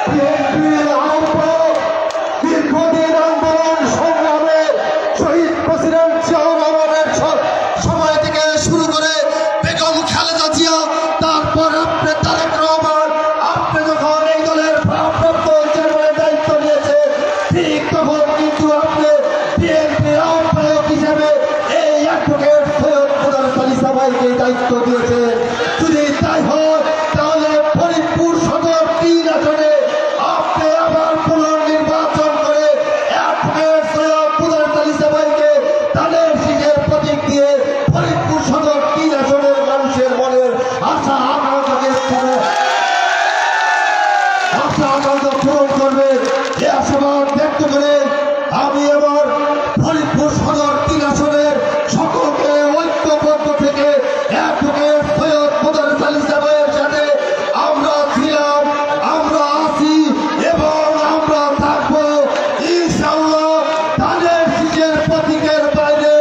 বিএনপির আহ্বায়ক দীর্ঘদিন আন্দোলন সংগ্রামে শহীদ প্রেসিডেন্ট জিয়াউর রহমানের সময় থেকে শুরু করে বেগম খালেদা জিয়া, তারপর আপনি তারেক রহমান, আপনি যখন এই দলের ভারপ্রাপ্ত চেয়ারম্যানের দায়িত্ব নিয়েছেন, ঠিক তখন কিন্তু আপনি বিএনপির আহ্বায়ক হিসেবে এই অ্যাডভোকেট সৈয়দ মোদারেস আলী সাবাইকে দায়িত্ব দিয়েছেন। যদি তাই হয় তাহলে ফরিদপুর সদর 3 আসনে আপনি আবার পুনর্নির্বাচন করে অ্যাডভোকেট সৈয়দ মোদারেস আলী সাবাইকে তাদের শীষের প্রতীক দিয়ে ফরিদপুর সদর 3 আসনের মানুষের মনের আশা আকাঙ্ক্ষা পূরণ করবে। এ আশাবাদ ব্যক্ত করে আমি আবার ফরিদপুর সদর 3 আসনের সকলকে ঐক্যবদ্ধ থেকে অ্যাডভোকেট সৈয়দ মোদারেস আলী সাবাইয়ের সাথে আমরা ছিলাম, আমরা আছি এবং আমরা থাকবো ইনশাআল্লাহ। তাদের শীষের প্রতীকের বাইরে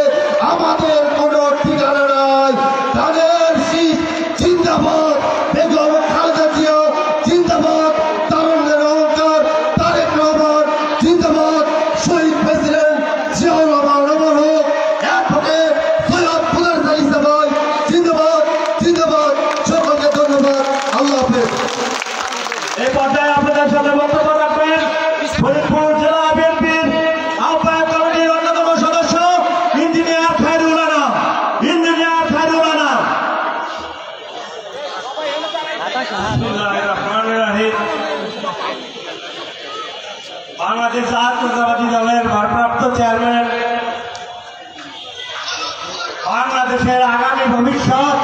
আমাদের কোনো ঠিকানা নাই। তাদের শীষ জিন্দাবাদ, বেগম খালেদা জিয়া জিন্দাবাদ, তারুণ্যের অহংকার তারেক রহমান জিন্দাবাদ, শহীদ প্রেসিডেন্ট জিয়াউর রহমান অমর হোক, অ্যাডভোকেট সৈয়দ মোদারেস আলী সাবাই জিন্দাবাদ জিন্দাবাদ। সকলকে ধন্যবাদ, আল্লাহ হাফেজ। এই পর্যায়ে আপনাদের সাথে বক্তব্য রাখবেন ফরিদপুর জেলা বিএনপির আহ্বায়ক কমিটির অন্যতম সদস্য ইঞ্জিনিয়ার খায়রুল আনাম। বিসমিল্লাহির রহমানির রহিম। বাংলাদেশ জাতীয়তাবাদী দলের ভারপ্রাপ্ত চেয়ারম্যান, বাংলাদেশের আগামী ভবিষ্যৎ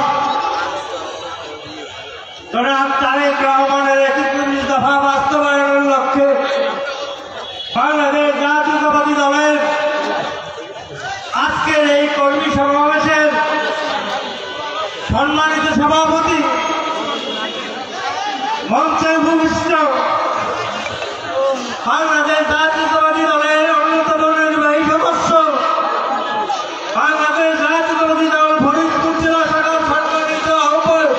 জনাব তারেক রহমানের 31 দফা বাস্তবায়নের লক্ষ্যে বাংলাদেশ জাতীয়তাবাদী দলের আজকের এই কর্মী সমাবেশের সম্মানিত সভাপতি, মঞ্চে উপবিষ্ট বাংলাদেশ জাতীয়তাবাদী দলের অন্যতম নির্বাহী সদস্য, বাংলাদেশ জাতীয়তাবাদী দল ফরিদপুর জেলা শাখার সম্মানিত আহ্বায়ক,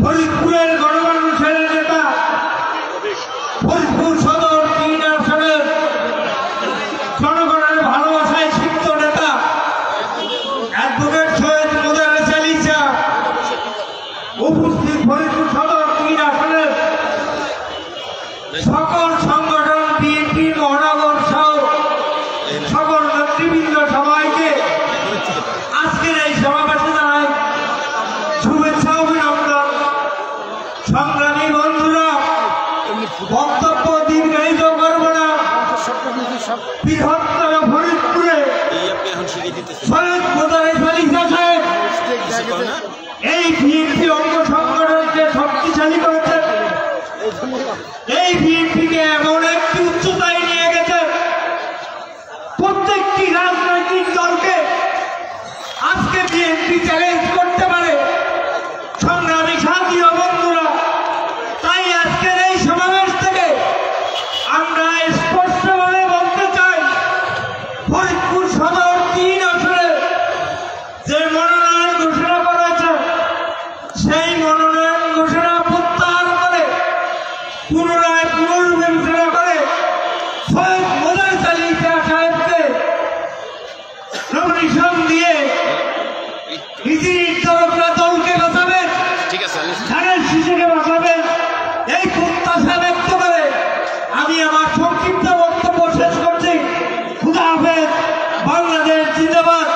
ফরিদপুরের গণমানুষের নেতা, ফরিদপুর সদর 3 আসনের জনগণের ভালোবাসায় সিক্ত নেতা অ্যাডভোকেট সৈয়দ মোদারেস আলী সাবাই, উপস্থিত ফরিদপুর সদর 3 আসনের সকল সংগঠন, বিএনপি মহানগর সহ সকল নেতৃবৃন্দ, সবাইকে আজকের এই সমাবেশে জানাই শুভেচ্ছা অভিনন্দন। সংগ্রামী বন্ধুরা, বক্তব্য দীর্ঘায়িত করব না। বৃহত্তর ফরিদপুরে সৈয়দ মোদারেস আলী সাহেব এই বিএনপি অঙ্গ সংগঠনকে শক্তিশালী করেছেন, এই বিএনপিকে এমন একটি উচ্চতায় নিয়ে গেছে, প্রত্যেকটি রাজনৈতিক দলকে আজকে বিএনপি চ্যালেঞ্জ করতে পারে। সংগ্রামী সাথী ও বন্ধুরা, তাই আজকের এই সমাবেশ থেকে আমরা স্পষ্টভাবে বলতে চাই, ফরিদপুর সদর 3 আসনে যে মনোনয়ন ঘোষণা করা হয়েছে, সেই মনোনয়ন ঘোষণা প্রত্যাহার করে পুনরায় পুনর্বিবেচনা করে সৈয়দ মোদারেস আলী সাহেবকে নমিনেশন দিয়ে নিজের দলকে বাঁচাবেন, ধানের শীষকে বাঁচাবেন, এই প্রত্যাশা ব্যক্ত করে আমি আমার সংক্ষিপ্ত বক্তব্য শেষ করছি। খুদা হাফেজ। বাংলাদেশ জিন্দাবাদ,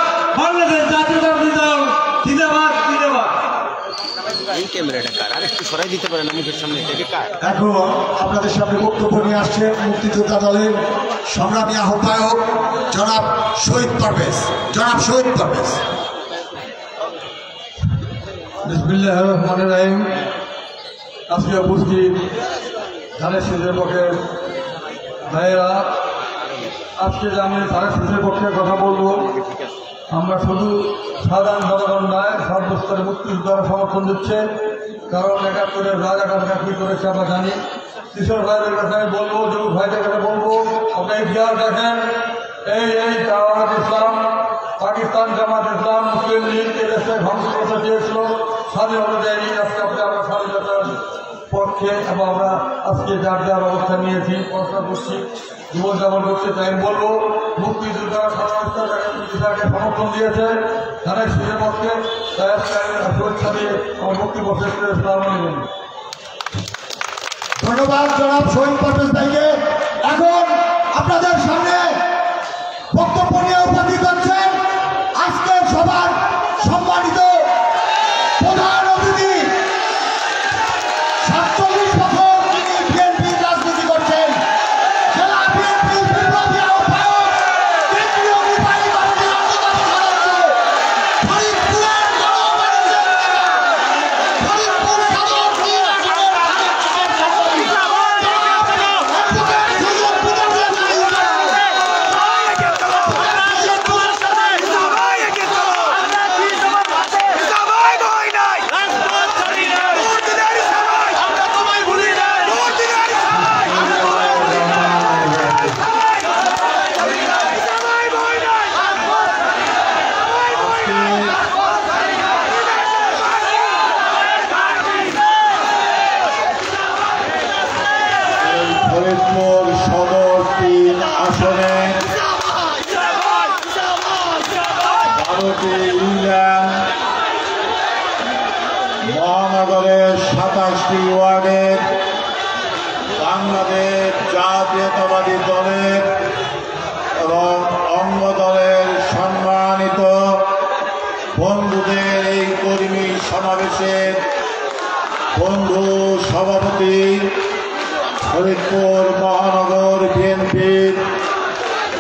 বাংলাদেশ জাতীয়তাবাদী দল জিন্দাবাদ জিন্দাবাদ। এই ক্যামেরাটা কার? আর একটু সরাই দিতে পারেন মুখের সামনে থেকে। কার? এখন আপনাদের সামনে বক্তব্য নিয়ে আসছে মুক্তিযোদ্ধা দলের সংগ্রামী আহ্বায়ক জনাব শহীদ পারভেজ। বিসমিল্লাহির রহমানির রহিম। আজকে উপস্থিত ধানের শীষের পক্ষে ভাইয়েরা, আজকে আমি ধানের শীষের পক্ষে কথা বলবো। আমরা শুধু সাধারণ জনগণ নয়, সর্বস্তরে মুক্তিযোদ্ধারা সমর্থন দিচ্ছে, কারণ 71-এর রাজাকাররা কী করেছে আমরা জানি। কিশোর ভাইদের কাছে আমি বলবো, যুবক ভাইদের কাছে বলবো, আপনি ইতিহাস দেখেন, এই জামাত ইসলাম, পাকিস্তান জামাত ইসলাম, মুসলিম লীগ এদেশে ধ্বংস করতে চেয়েছিল, স্বাধীনতা দেয়নি। আজকে আমরা স্বাধীনতার পক্ষে এবং আমরা আজকে যার যার অবস্থান নিয়েছি পড়াশোনা করছি জীবনযাপন করতে চাই আমি বলবো মুক্তিযোদ্ধা সরকারকে সমর্থন দিয়েছে ধানের শীষের পক্ষে শুভেচ্ছা দিয়ে আমার বক্তব্য শেষ করে নেবেন। ধন্যবাদ জনাব শহীদ পারভেজ ভাইকে। এখন আপনাদের সামনে বক্তব্য নিয়ে উপস্থিত হচ্ছেন আজকের সভার সম্মানিত প্রধান অতিথি। 47 বছর তিনি বিএনপির রাজনীতি করছেন, জেলা বিএনপির বিপ্লবী আহ্বায়ক, কেন্দ্রীয় নির্বাহী কমিটির অন্যতম সদস্য, ফরিদপুরের গণমানুষের নেতা, ফরিদপুর সদর তিন আসনের ফরিদপুর সদর 3 আসনে 12টি ইউনিয়ন, মহানগরের 27টি ওয়ার্ডের বাংলাদেশ জাতীয়তাবাদী দলের এবং অঙ্গ দলের সম্মানিত বন্ধুদের এই কর্মী সমাবেশের বন্ধু সভাপতি, ফরিদপুর মহানগর বিএনপির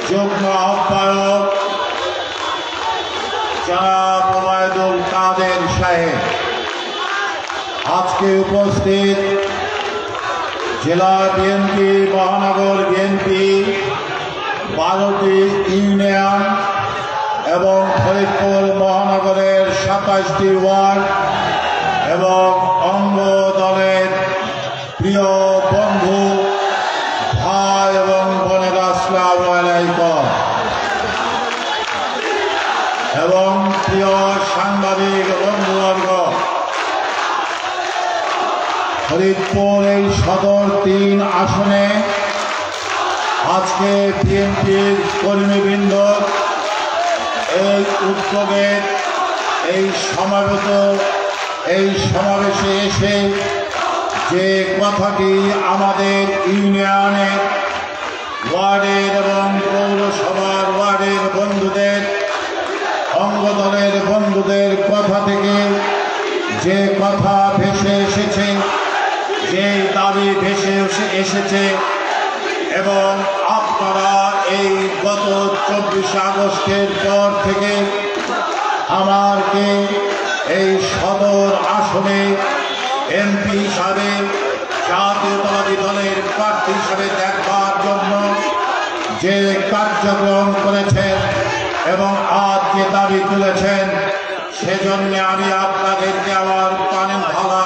যুগ্ম আহ্বায়ক জনাব ওবায়দুল কাদের সাহেব, আজকে উপস্থিত জেলা বিএনপি, মহানগর বিএনপি, 12টি ইউনিয়ন এবং ফরিদপুর মহানগরের 27টি ওয়ার্ড এবং অঙ্গ দলের প্রিয় বন্ধু ভাই এবং বোনেরা, আসসালামু আলাইকুম। এবং প্রিয় সাংবাদিক বন্ধুবর্গ, ফরিদপুর এই সদর 3 আসনে আজকে বিএনপির কর্মীবৃন্দ এই উদ্যোগে এই সমাবেশে এসে যে কথাটি আমাদের ইউনিয়নের ওয়ার্ডের এবং পৌরসভার ওয়ার্ডের বন্ধুদের, অঙ্গ দলের বন্ধুদের কথা থেকে যে কথা ভেসে এসেছে, যে দাবি ভেসে এসেছে এবং আপনারা এই গত 24 আগস্টের পর থেকে আমাকে এই সদর আসনে এমপি হিসাবে, জাতীয়তাবাদী দলের প্রার্থী হিসাবে দেখবার জন্য যে কার্যক্রম করেছেন এবং আজ যে দাবি তুলেছেন, সেজন্য আমি আপনাদেরকে আমার প্রাণের ঢালা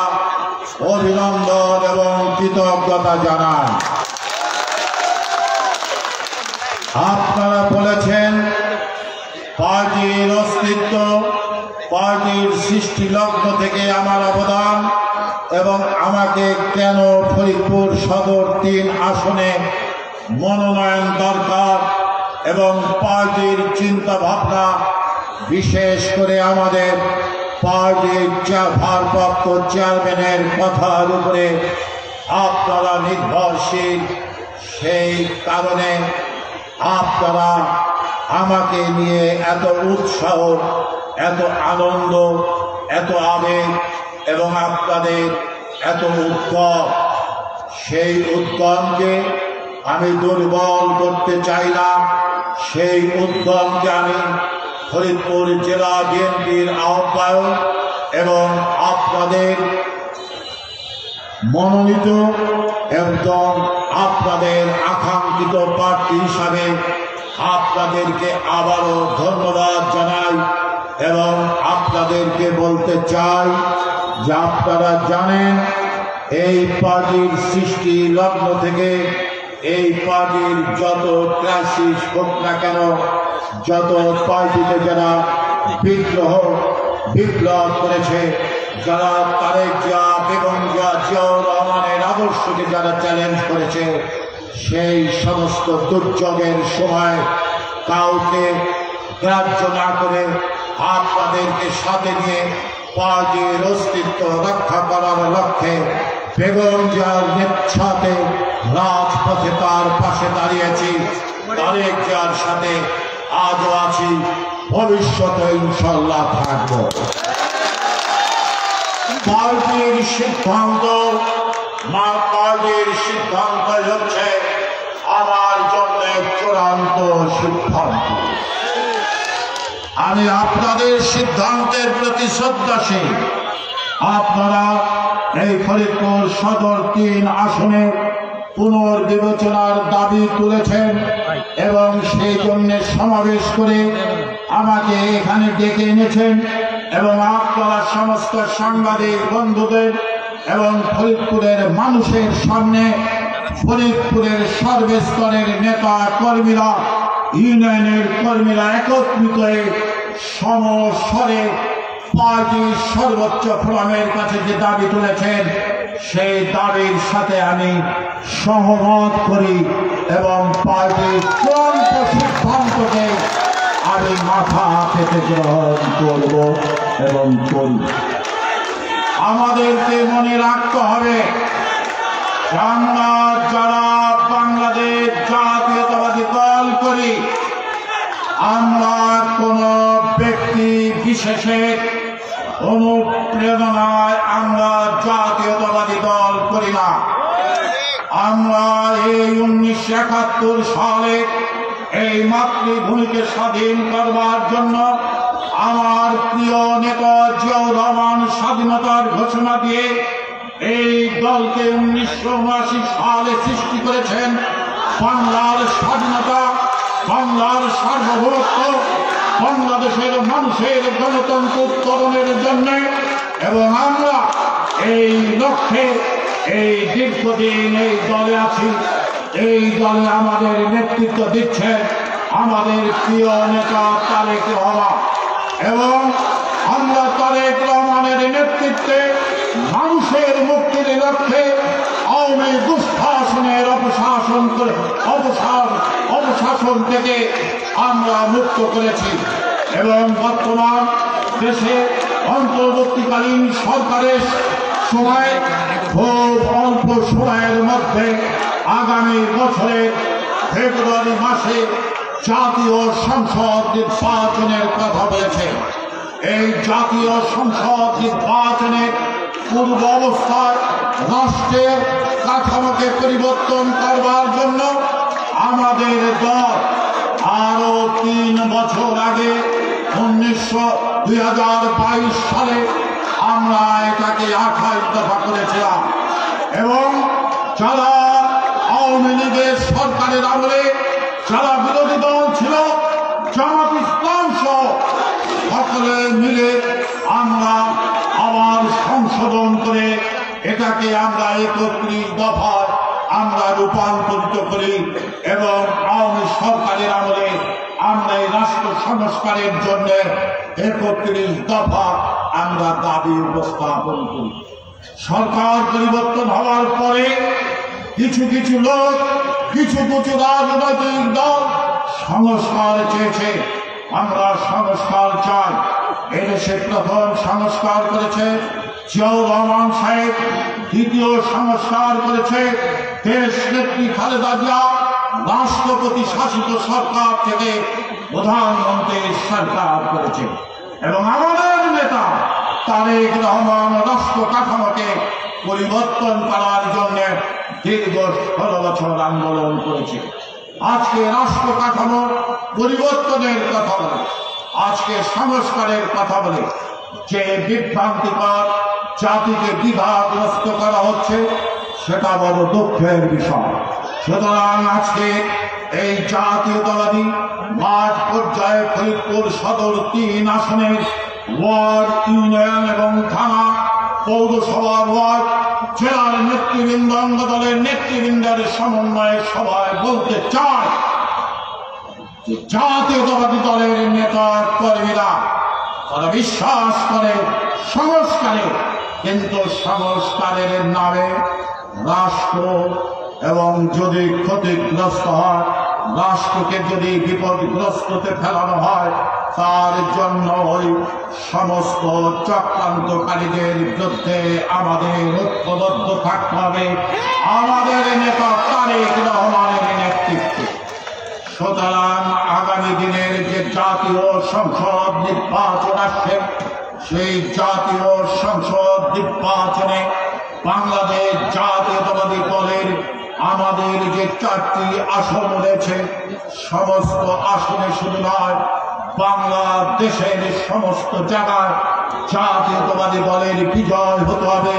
অভিনন্দন এবং কৃতজ্ঞতা জানাই। আপনারা বলেছেন পার্টির অস্তিত্ব, পার্টির সৃষ্টি লগ্ন থেকে আমার অবদান এবং আমাকে কেন ফরিদপুর সদর 3 আসনে মনোনয়ন দরকার এবং পার্টির চিন্তা ভাবনা, বিশেষ করে আমাদের পার্টির ভারপ্রাপ্ত চেয়ারম্যানের কথার উপরে আপনারা নির্ভরশীল, সেই কারণে আপনারা আমাকে নিয়ে এত উৎসাহ, এত আনন্দ, এত আবেগ এবং আপনাদের এত উদ্যম, সেই উদ্যমকে আমি দুর্বল করতে চাই না। সেই উদ্যমকে আমি ফরিদপুর জেলা বিএনপির আহ্বায়ক এবং আপনাদের মনোনীত এবং আপনাদের আকাঙ্ক্ষিত প্রার্থী হিসাবে আপনাদেরকে আবারও ধন্যবাদ জানাই এবং আপনাদেরকে বলতে চাই যে আপনারা জানেন এই পার্টির সৃষ্টি লগ্ন থেকে এই পার্টির যত ক্রাইসিস হোক না কেন, যত পার্টিতে যারা বিপ্লব করেছে, যারা তারেক জিয়া, বেগম জিয়া, জিয়াউর রহমানের আদর্শকে যারা চ্যালেঞ্জ করেছে, সেই সমস্ত দুর্যোগের সময় কাউকে গ্রাহ্য না করে আপনাদেরকে সাথে নিয়ে পার্টির অস্তিত্ব রক্ষা করার লক্ষ্যে বেগম জিয়ার নেতৃত্বে রাজপথে তার পাশে দাঁড়িয়েছি। তারেক জিয়ার সাথে আজও আছি, ভবিষ্যতে ইনশাল্লাহ থাকব। পার্টির সিদ্ধান্ত হচ্ছে আমার জন্য চূড়ান্ত সিদ্ধান্ত। আমি আপনাদের সিদ্ধান্তের প্রতি শ্রদ্ধাশীল। আপনারা এই ফরিদপুর সদর 3 আসনে পুনর্বিবেচনার দাবি তুলেছেন এবং সেই জন্য সমাবেশ করে আমাকে এখানে ডেকে এনেছেন এবং আপনারা সমস্ত সাংবাদিক বন্ধুদের এবং ফরিদপুরের মানুষের সামনে ফরিদপুরের সর্বস্তরের নেতা কর্মীরা, ইউনিয়নের কর্মীরা একত্রিত হয়ে সমস্বরে পার্টির সর্বোচ্চ ফোরামের কাছে যে দাবি তুলেছেন সেই দাবির সাথে আমি সহমত করি এবং পার্টির চূড়ান্ত সিদ্ধান্তকে আমি মাথা পেতে গ্রহণ করব এবং করি। আমাদেরকে মনে রাখতে হবে, আমরা যারা বাংলাদেশ জাতীয়তাবাদী দল করি, আমরা কোন ব্যক্তি বিশেষের অনুপ্রেরণায় আমরা জাতীয়তাবাদী দল করি না। আমরা এই 1971 সালে এই মাতৃভূমিকে স্বাধীন করবার জন্য আমার প্রিয় নেতা জিয়াউর রহমান স্বাধীনতার ঘোষণা দিয়ে এই দলকে 1979 সালে সৃষ্টি করেছেন। বাংলার স্বাধীনতা, বাংলার সার্বভৌমত্ব, বাংলাদেশের মানুষের গণতন্ত্র উত্তরণের জন্য এবং আমরা এই লক্ষ্যে এই দীর্ঘদিন এই দলে আছি। এই দলে আমাদের নেতৃত্ব দিচ্ছেন আমাদের প্রিয় নেতা তারেক রহমান এবং আমরা তারেক রহমানের নেতৃত্বে মানুষের মুক্তির লক্ষ্যে আওয়ামী দুঃশাসনের অপশাসন থেকে আমরা মুক্ত করেছি এবং বর্তমান দেশে অন্তর্বর্তীকালীন সরকারের সময় খুব অল্প সময়ের মধ্যে আগামী বছরের ফেব্রুয়ারি মাসে জাতীয় সংসদ নির্বাচনের কথা বলেছে। এই জাতীয় সংসদ নির্বাচনের পূর্ব অবস্থায় রাষ্ট্রের কাঠামোকে পরিবর্তন করবার জন্য আমাদের দল আরো 3 বছর আগে 2022 সালে আমরা এটাকে 28 দফা করেছিলাম এবং যারা আওয়ামী লীগের সরকারের আমলে যারা বিরোধী দল ছিল, জামাত ইসলাম সহ সকলে মিলে আমরা আবার সংশোধন করে এটাকে আমরা 31 দফায় আমরা রূপান্তরিত করি এবং আওয়ামী সরকারের আমলে আমরা এই রাষ্ট্র সংস্কারের জন্য 31 দফা আমরা দাবি উপস্থাপন করি। সরকার পরিবর্তন হওয়ার পরে কিছু কিছু লোক, কিছু কিছু রাজনৈতিক দল সংস্কার চেয়েছে। আমরা সংস্কার চাই। এদেশে প্রথম সংস্কার করেছে জিয়াউর রহমান সাহেব, দ্বিতীয় সংস্কার করেছে দেশ নেত্রী খালেদা জিয়া। রাষ্ট্রপতি শাসিত সরকার থেকে প্রধানমন্ত্রীর সরকার করেছে এবং আমাদের নেতা তারেক রহমান রাষ্ট্র কাঠামোকে পরিবর্তন করার জন্য দীর্ঘ 16 বছর আন্দোলন করেছে। আজকে রাষ্ট্র কাঠামোর পরিবর্তনের কথা বলে, আজকে সংস্কারের কথা বলে যে বিভ্রান্তিকর জাতিকে দ্বিধাগ্রস্ত করা হচ্ছে, সেটা বড় দুঃখের বিষয়। সুতরাং আজকে এই জাতীয়তাবাদী মাঠ পর্যায়ে ফরিদপুর সদর 3 আসনের ওয়ার্ড, ইউনিয়ন এবং থানা, পৌরসভার ওয়ার্ড, জেলার নেতৃবৃন্দ, অঙ্গ দলের নেতৃবৃন্দের সমন্বয়ে সভায় বলতে চায় যে জাতীয়তাবাদী দলের নেতা কর্মীরা তারা বিশ্বাস করে সংস্কারে, কিন্তু সংস্কারের নামে রাষ্ট্র এবং যদি ক্ষতিগ্রস্ত হয়, রাষ্ট্রকে যদি বিপদগ্রস্ততে ফেলানো হয়, তার জন্য ওই সমস্ত চক্রান্তকারীদের বিরুদ্ধে আমাদের ঐক্যবদ্ধ থাকতে হবে আমাদের নেতা তারেক রহমানের নেতৃত্বে। সুতরাং আগামী দিনের যে জাতীয় সংসদ নির্বাচন আসছে, সেই জাতীয় সংসদ নির্বাচনে বাংলাদেশ জাতীয়তাবাদী দলের আমাদের যে 4টি আসন রয়েছে, সমস্ত আসনে শুধু নয়, বাংলাদেশের সমস্ত জায়গায় জাতীয়তাবাদী দলের বিজয় হতে হবে,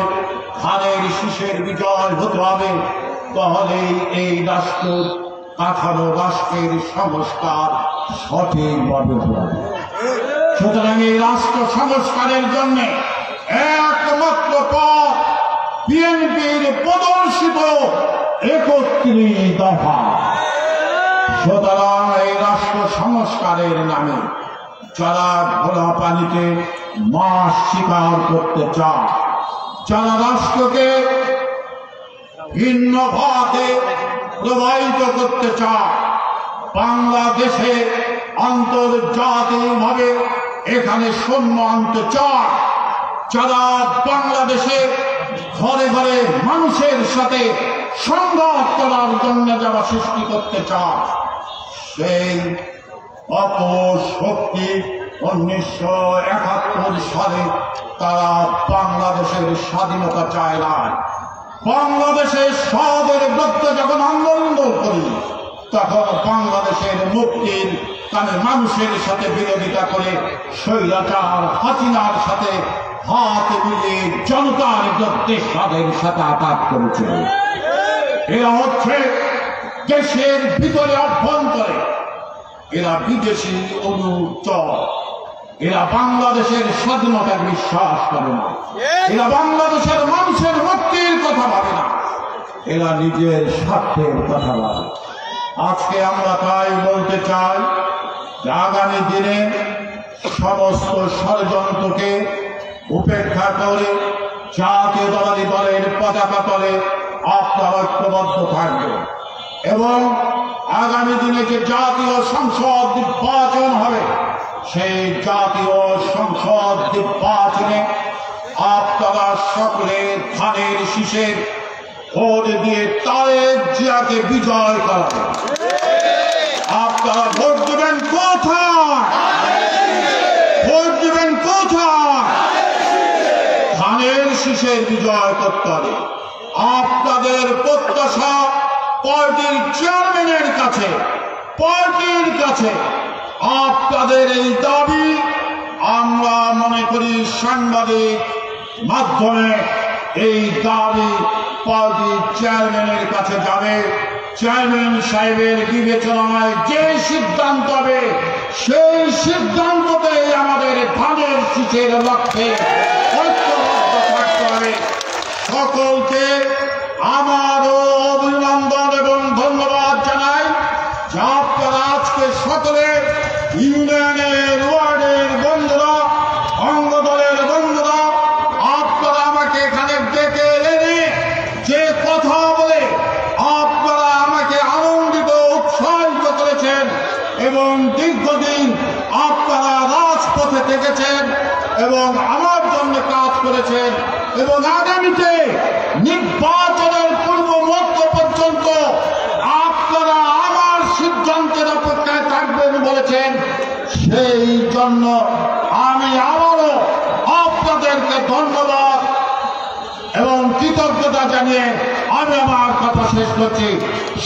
ধানের শীষের বিজয় হতে হবে। তাহলেই এই রাষ্ট্র কাঠামো, রাষ্ট্রের সংস্কার সঠিকভাবে হবে। সুতরাং এই রাষ্ট্র সংস্কারের জন্য একমাত্র পথ বিএনপির প্রদর্শিত 31 দফা। সুতরাং এই রাষ্ট্র সংস্কারের নামে যারা ঘোলা পানিতে মাছ শিকার করতে চায়, যারা রাষ্ট্রকে ভিন্ন ভাবে প্রবাহিত করতে চায়, বাংলাদেশে আন্তর্জাতিকভাবে এখানে সৈন্য আনতে চায়, যারা বাংলাদেশে ঘরে ঘরে মানুষের সাথে সংঘাত করার জন্য যারা সৃষ্টি করতে চায়, সেই অপশক্তি 1971 সালে তারা বাংলাদেশের স্বাধীনতা চায় না। বাংলাদেশের সবের বিরুদ্ধে যখন আন্দোলন করি, তখন বাংলাদেশের মুক্তির কারণে মানুষের সাথে বিরোধিতা করে স্বৈরাচার হাসিনার সাথে হাত মিলিয়ে জনতার বিরুদ্ধে তাদের সাথে আঘাত করেছিল। এরা হচ্ছে দেশের ভিতরে অভ্যন্তরে, এরা বিদেশি অনুচর, এরা বাংলাদেশের স্বাধীনতার বিশ্বাস করে না, এরা বাংলাদেশের মানুষের মুক্তির কথা ভাবে না, এরা নিজের স্বার্থের কথা ভাবে। আজকে আমরা তাই বলতে চাই যে আগামী দিনে সমস্ত ষড়যন্ত্রকে উপেক্ষা করে জাতীয়তাবাদী দলের পতাকা তলে আপনারা ঐক্যবদ্ধ থাকবে এবং আগামী দিনে যে জাতীয় সংসদ নির্বাচন হবে, সেই জাতীয় সংসদ নির্বাচনে আপনারা সকলে ধানের শীষের ভোট দিয়ে তারেক জিয়াকে বিজয় করাবেন। আপনারা ভোট দেবেন কোথায়? ভোট দেবেন কোথায়? ধানের শীষের বিজয় করতে হবে। আপনাদের প্রত্যাশা পার্টির চেয়ারম্যানের কাছে, পার্টির কাছে আপনাদের এই দাবি আমরা মনে করি সাংবাদিক মাধ্যমে এই দাবি পার্টির চেয়ারম্যানের কাছে যাবে। চেয়ারম্যান সাহেবের বিবেচনায় যে সিদ্ধান্ত হবে, সেই সিদ্ধান্ততে আমাদের ধানের শীষের লক্ষ্যে ঐক্যবদ্ধ থাকতে হবে। সকলকে আমারও অভিনন্দন এবং ধন্যবাদ জানাই যে আপনারা আজকে সকলে ইউনিয়নের ওয়ার্ডের বন্ধুরা, অঙ্গদলের বন্ধুরা, আপনারা আমাকে এখানে ডেকে এনে যে কথা বলে আপনারা আমাকে আনন্দিত উৎসাহিত করেছেন এবং দীর্ঘদিন আপনারা রাজপথে থেকেছেন এবং আমার জন্য কাজ করেছেন এবং আগামীতে নির্বাচনের পূর্ব মুহূর্ত পর্যন্ত আপনারা আমার সিদ্ধান্তের অপেক্ষায় থাকবেন বলেছেন। সেই জন্য আমি আবারও আপনাদেরকে ধন্যবাদ এবং কৃতজ্ঞতা জানিয়ে আমি আমার কথা শেষ করছি।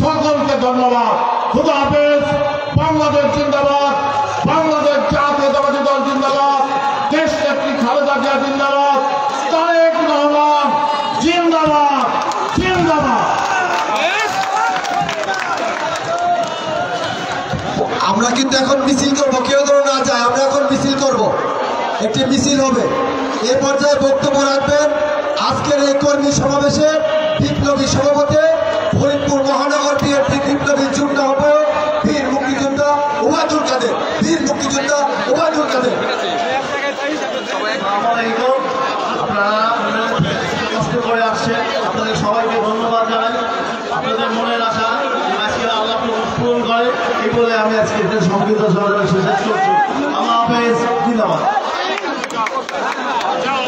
সকলকে ধন্যবাদ। খুদা হাফেজ। বাংলাদেশ জিন্দাবাদ, বাংলাদেশ জাতীয়তাবাদী দল জিন্দাবাদ, দেশ নেত্রী খালেদা জিয়া জিন্দাবাদ, তারেক রহমান জিন্দাবাদ, জিন্দাবাদ। আমরা কিন্তু এখন মিছিল করবো, কেউ যেন না যায়, আমরা এখন মিছিল করব, একটি মিছিল হবে। এ পর্যায়ে বক্তব্য রাখবেন আজকের এই কর্মী সমাবেশে বিপ্লবী সভাপতি, ফরিদপুর মহানগর বিএনপি বিপ্লবী যুগ্ম আহ্বায়ক, বীর মুক্তিযোদ্ধা ওবায়দুল কাদের, বীর মুক্তিযোদ্ধা ওবায়দুল কাদের। আপনারা কষ্ট করে আসছেন, আপনাদের সবাইকে ধন্যবাদ। আমি আজকে সংক্ষিপ্ত সমাধান শেষ করছি। আল্লাহ হাফেজ, জিন্দাবাদ। যাও